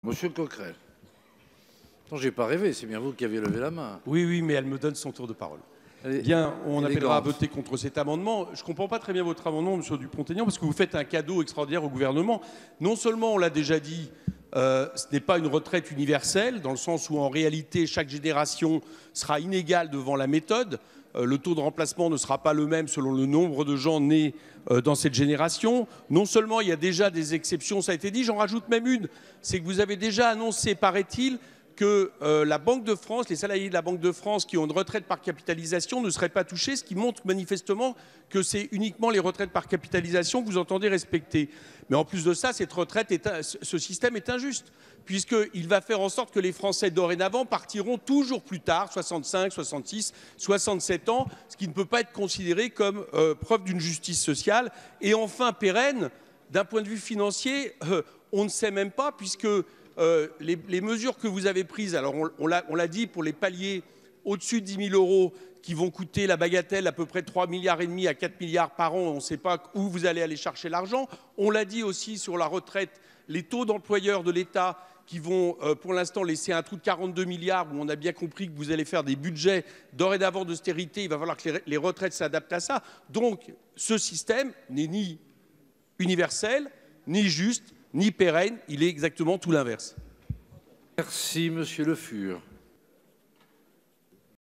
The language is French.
Monsieur Coquerel. Non, j'ai pas rêvé, c'est bien vous qui avez levé la main. Oui, oui, mais elle me donne son tour de parole. Elle est- Bien, on élégante. appellera à voter contre cet amendement. Je ne comprends pas très bien votre amendement, monsieur Dupont-Aignan, parce que vous faites un cadeau extraordinaire au gouvernement. Non seulement, on l'a déjà dit, ce n'est pas une retraite universelle, dans le sens où en réalité, chaque génération sera inégale devant la méthode. Le taux de remplacement ne sera pas le même selon le nombre de gens nés dans cette génération. Non seulement il y a déjà des exceptions, ça a été dit, j'en rajoute même une, c'est que vous avez déjà annoncé, paraît-il, que la Banque de France, les salariés de la Banque de France qui ont une retraite par capitalisation ne seraient pas touchés, ce qui montre manifestement que c'est uniquement les retraites par capitalisation que vous entendez respecter. Mais en plus de ça, ce système est injuste, puisqu'il va faire en sorte que les Français dorénavant partiront toujours plus tard, 65, 66, 67 ans, ce qui ne peut pas être considéré comme preuve d'une justice sociale. Et enfin, pérenne, d'un point de vue financier, on ne sait même pas, puisque les mesures que vous avez prises, alors on l'a dit, pour les paliers au-dessus de 10 000 euros qui vont coûter la bagatelle à peu près 3,5 milliards à 4 milliards par an, on ne sait pas où vous allez aller chercher l'argent. On l'a dit aussi sur la retraite, les taux d'employeurs de l'État qui vont pour l'instant laisser un trou de 42 milliards où on a bien compris que vous allez faire des budgets dorénavant d'austérité, il va falloir que les retraites s'adaptent à ça. Donc ce système n'est ni universel, ni juste, ni pérenne, il est exactement tout l'inverse. Merci, monsieur Le Fur.